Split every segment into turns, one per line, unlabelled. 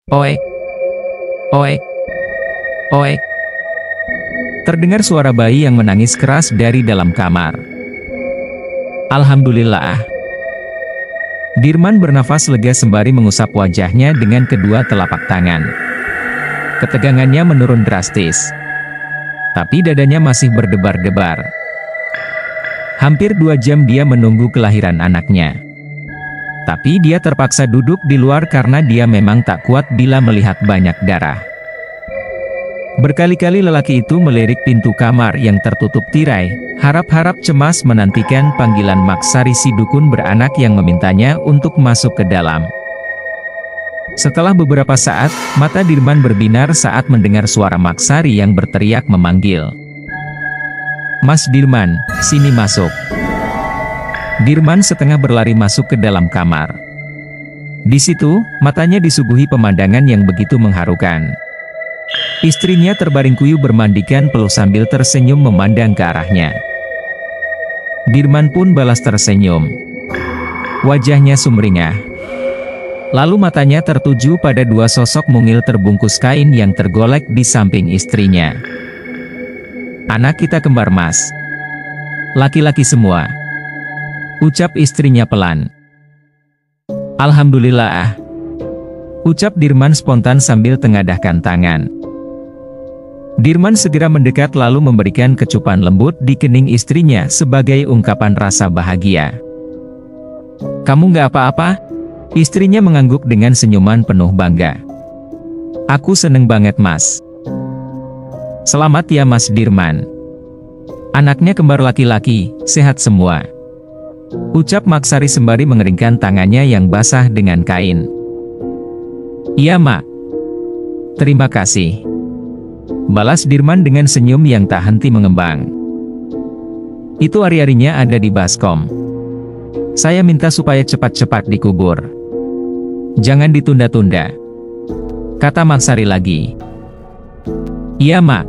Oek, oek, oek. Terdengar suara bayi yang menangis keras dari dalam kamar. Alhamdulillah. Dirman bernafas lega sembari mengusap wajahnya dengan kedua telapak tangan. Ketegangannya menurun drastis. Tapi dadanya masih berdebar-debar. Hampir 2 jam dia menunggu kelahiran anaknya. Tapi dia terpaksa duduk di luar karena dia memang tak kuat bila melihat banyak darah. Berkali-kali lelaki itu melirik pintu kamar yang tertutup tirai, harap-harap cemas menantikan panggilan Maksari si dukun beranak yang memintanya untuk masuk ke dalam. Setelah beberapa saat, mata Dirman berbinar saat mendengar suara Maksari yang berteriak memanggil. "Mas Dirman, sini masuk." Dirman setengah berlari masuk ke dalam kamar. Di situ, matanya disuguhi pemandangan yang begitu mengharukan. Istrinya terbaring kuyup bermandikan peluh sambil tersenyum memandang ke arahnya. Dirman pun balas tersenyum. Wajahnya sumringah. Lalu matanya tertuju pada 2 sosok mungil terbungkus kain yang tergolek di samping istrinya. "Anak kita kembar, Mas. Laki-laki semua," ucap istrinya pelan. "Alhamdulillah," ucap Dirman spontan sambil tengadahkan tangan. Dirman segera mendekat lalu memberikan kecupan lembut di kening istrinya sebagai ungkapan rasa bahagia. "Kamu nggak apa-apa?" Istrinya mengangguk dengan senyuman penuh bangga. "Aku seneng banget, Mas." "Selamat ya, Mas Dirman. Anaknya kembar laki-laki, sehat semua," ucap Maksari sembari mengeringkan tangannya yang basah dengan kain. "Iya, Mak. Terima kasih," balas Dirman dengan senyum yang tak henti mengembang. "Itu ari-arinya ada di baskom. Saya minta supaya cepat-cepat dikubur. Jangan ditunda-tunda," kata Maksari lagi. "Iya, Mak,"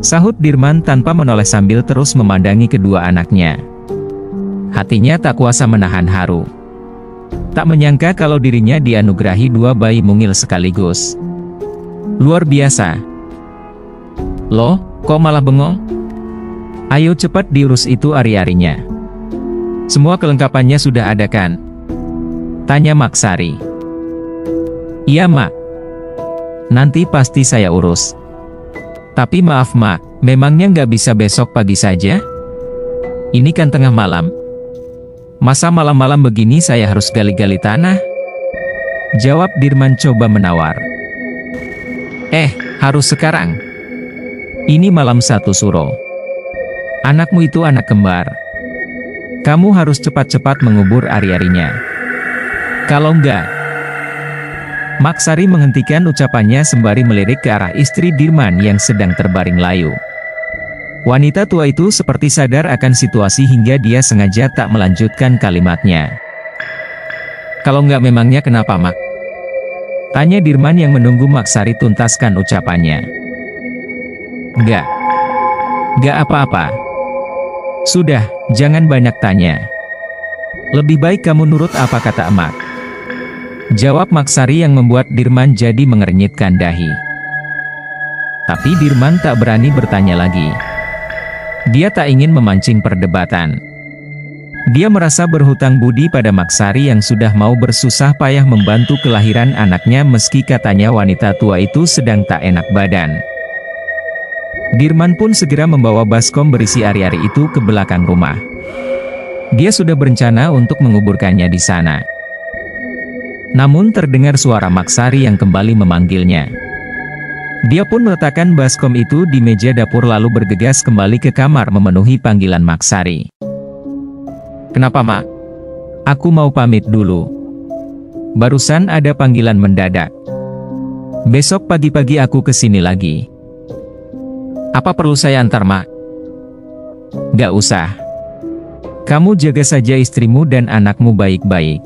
sahut Dirman tanpa menoleh sambil terus memandangi kedua anaknya. Hatinya tak kuasa menahan haru. Tak menyangka kalau dirinya dianugerahi 2 bayi mungil sekaligus. Luar biasa. "Loh, kok malah bengong? Ayo cepat diurus itu ari-arinya. Semua kelengkapannya sudah ada kan?" tanya Maksari. "Iya, Mak. Nanti pasti saya urus. Tapi maaf, Mak, memangnya nggak bisa besok pagi saja? Ini kan tengah malam. Masa malam-malam begini saya harus gali-gali tanah?" jawab Dirman coba menawar. Harus sekarang. Ini malam 1 suro. Anakmu itu anak kembar. Kamu harus cepat-cepat mengubur ari-arinya. Kalau enggak..." Maksari menghentikan ucapannya sembari melirik ke arah istri Dirman yang sedang terbaring layu. Wanita tua itu seperti sadar akan situasi hingga dia sengaja tak melanjutkan kalimatnya. "Kalau enggak memangnya kenapa, Mak?" tanya Dirman yang menunggu Maksari tuntaskan ucapannya. Enggak apa-apa. Sudah, jangan banyak tanya. Lebih baik kamu nurut apa kata emak," jawab Maksari yang membuat Dirman jadi mengernyitkan dahi. Tapi Dirman tak berani bertanya lagi. Dia tak ingin memancing perdebatan. Dia merasa berhutang budi pada Maksari yang sudah mau bersusah payah membantu kelahiran anaknya meski katanya wanita tua itu sedang tak enak badan. Dirman pun segera membawa baskom berisi ari-ari itu ke belakang rumah. Dia sudah berencana untuk menguburkannya di sana. Namun terdengar suara Maksari yang kembali memanggilnya. Dia pun meletakkan baskom itu di meja dapur lalu bergegas kembali ke kamar memenuhi panggilan Maksari. "Kenapa, Mak? Aku mau pamit dulu. Barusan ada panggilan mendadak. Besok pagi-pagi aku kesini lagi." "Apa perlu saya antar, Mak?" "Gak usah. Kamu jaga saja istrimu dan anakmu baik-baik.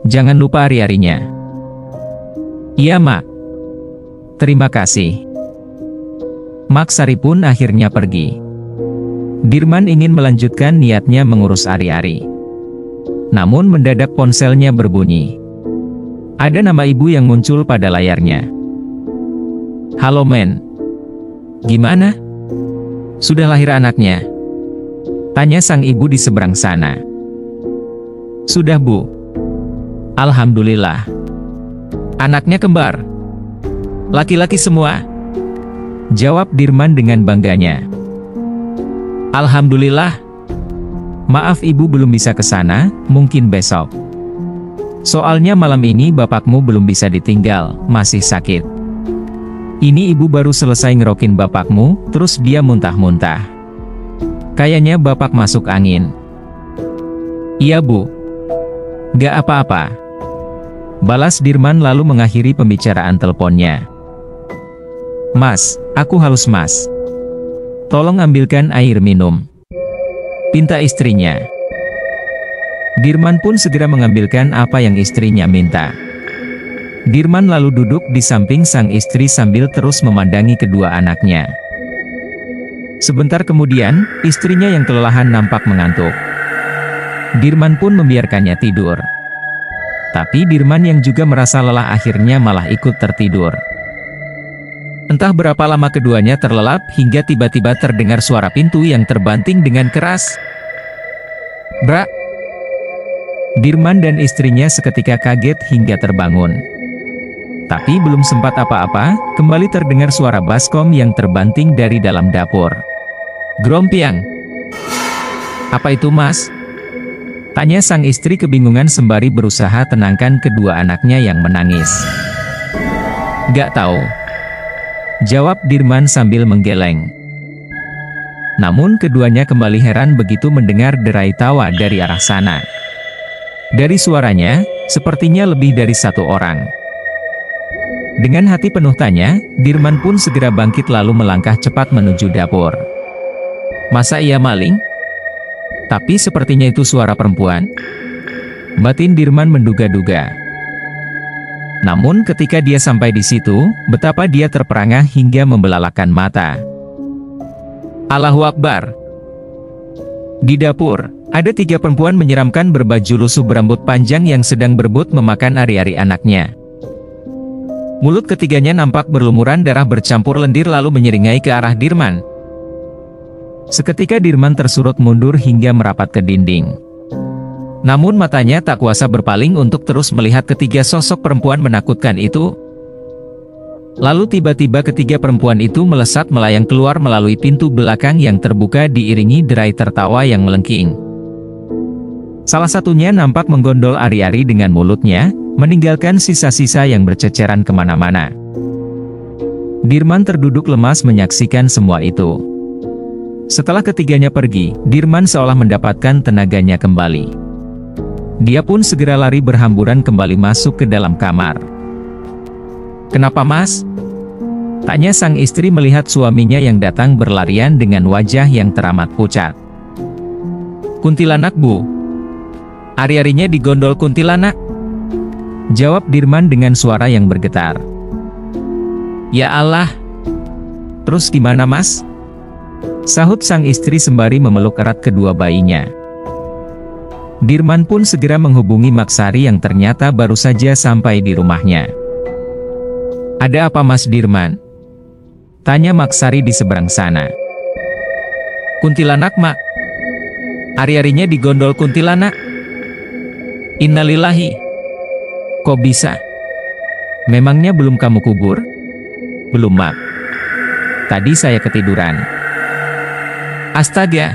Jangan lupa ari-arinya." "Iya, Mak. Terima kasih." Maksari pun akhirnya pergi. Dirman ingin melanjutkan niatnya mengurus ari-ari. Namun mendadak ponselnya berbunyi. Ada nama ibu yang muncul pada layarnya. "Halo men. Gimana? Sudah lahir anaknya?" tanya sang ibu di seberang sana. "Sudah Bu. Alhamdulillah. Anaknya kembar. Laki-laki semua," jawab Dirman dengan bangganya. "Alhamdulillah. Maaf ibu belum bisa ke sana, mungkin besok. Soalnya malam ini bapakmu belum bisa ditinggal, masih sakit. Ini ibu baru selesai ngerokin bapakmu, terus dia muntah-muntah. Kayaknya bapak masuk angin." "Iya Bu. Gak apa-apa," balas Dirman lalu mengakhiri pembicaraan teleponnya. "Mas, aku haus mas. Tolong ambilkan air minum," pinta istrinya. Dirman pun segera mengambilkan apa yang istrinya minta. Dirman lalu duduk di samping sang istri sambil terus memandangi kedua anaknya. Sebentar kemudian, istrinya yang kelelahan nampak mengantuk. Dirman pun membiarkannya tidur. Tapi Dirman yang juga merasa lelah akhirnya malah ikut tertidur. Entah berapa lama keduanya terlelap hingga tiba-tiba terdengar suara pintu yang terbanting dengan keras. "Bra!" Dirman dan istrinya seketika kaget hingga terbangun. Tapi belum sempat apa-apa, kembali terdengar suara baskom yang terbanting dari dalam dapur. "Grompiang! Apa itu mas?" tanya sang istri kebingungan sembari berusaha tenangkan kedua anaknya yang menangis. "Gak tahu," jawab Dirman sambil menggeleng. Namun keduanya kembali heran begitu mendengar derai tawa dari arah sana. Dari suaranya, sepertinya lebih dari satu orang. Dengan hati penuh tanya, Dirman pun segera bangkit lalu melangkah cepat menuju dapur. Masa ia maling? Tapi sepertinya itu suara perempuan. Batin Dirman menduga-duga. Namun ketika dia sampai di situ, betapa dia terperangah hingga membelalakan mata. Allahu Akbar! Di dapur, ada 3 perempuan menyeramkan berbaju lusuh berambut panjang yang sedang berebut memakan ari-ari anaknya. Mulut ketiganya nampak berlumuran darah bercampur lendir lalu menyeringai ke arah Dirman. Seketika Dirman tersurut mundur hingga merapat ke dinding. Namun matanya tak kuasa berpaling untuk terus melihat ketiga sosok perempuan menakutkan itu. Lalu tiba-tiba ketiga perempuan itu melesat melayang keluar melalui pintu belakang yang terbuka diiringi derai tertawa yang melengking. Salah satunya nampak menggondol ari-ari dengan mulutnya, meninggalkan sisa-sisa yang berceceran kemana-mana. Dirman terduduk lemas menyaksikan semua itu. Setelah ketiganya pergi, Dirman seolah mendapatkan tenaganya kembali. Dia pun segera lari berhamburan kembali masuk ke dalam kamar. "Kenapa mas?" tanya sang istri melihat suaminya yang datang berlarian dengan wajah yang teramat pucat. "Kuntilanak bu. Ari-arinya digondol kuntilanak," jawab Dirman dengan suara yang bergetar. "Ya Allah. Terus gimana mas?" sahut sang istri sembari memeluk erat kedua bayinya. Dirman pun segera menghubungi Maksari yang ternyata baru saja sampai di rumahnya. "Ada apa mas Dirman?" tanya Maksari di seberang sana. "Kuntilanak mak. Ari-arinya digondol kuntilanak." "Innalillahi. Kok bisa? Memangnya belum kamu kubur?" "Belum mak. Tadi saya ketiduran." "Astaga.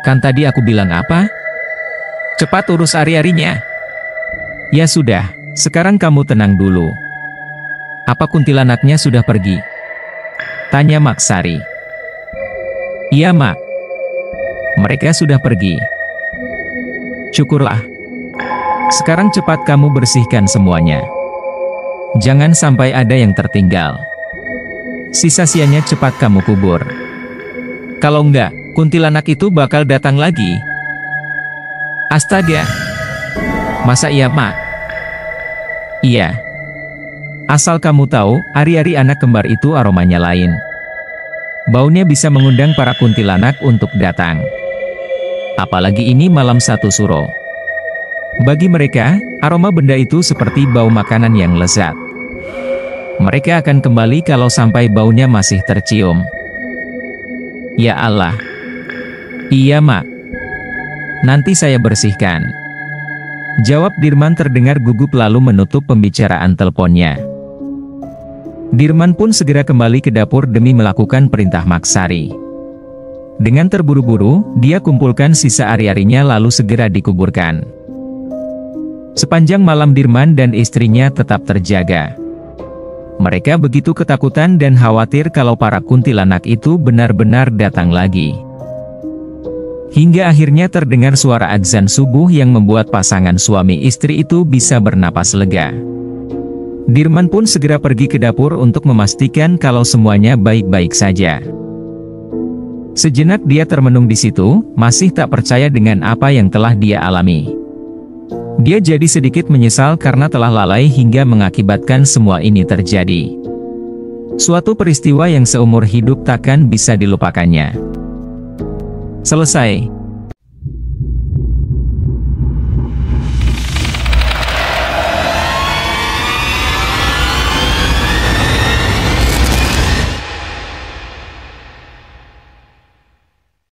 Kan tadi aku bilang apa? Cepat urus ari-arinya." "Ya sudah, sekarang kamu tenang dulu. Apa kuntilanaknya sudah pergi?" tanya Maksari. "Iya mak. Mereka sudah pergi." "Syukurlah. Sekarang cepat kamu bersihkan semuanya. Jangan sampai ada yang tertinggal. Sisa-sianya cepat kamu kubur. Kalau enggak, kuntilanak itu bakal datang lagi." "Astaga. Masa iya mak?" "Iya. Asal kamu tahu, ari-ari anak kembar itu aromanya lain. Baunya bisa mengundang para kuntilanak untuk datang. Apalagi ini malam 1 Suro. Bagi mereka, aroma benda itu seperti bau makanan yang lezat. Mereka akan kembali kalau sampai baunya masih tercium. Ya Allah. Iya, Mak. Nanti saya bersihkan. Jawab Dirman terdengar gugup lalu menutup pembicaraan teleponnya. Dirman pun segera kembali ke dapur demi melakukan perintah Maksari. Dengan terburu-buru, dia kumpulkan sisa ari-arinya lalu segera dikuburkan. Sepanjang malam Dirman dan istrinya tetap terjaga. Mereka begitu ketakutan dan khawatir kalau para kuntilanak itu benar-benar datang lagi. Hingga akhirnya terdengar suara adzan subuh yang membuat pasangan suami istri itu bisa bernapas lega. Dirman pun segera pergi ke dapur untuk memastikan kalau semuanya baik-baik saja. Sejenak dia termenung di situ, masih tak percaya dengan apa yang telah dia alami. Dia jadi sedikit menyesal karena telah lalai hingga mengakibatkan semua ini terjadi. Suatu peristiwa yang seumur hidup takkan bisa dilupakannya. Selesai.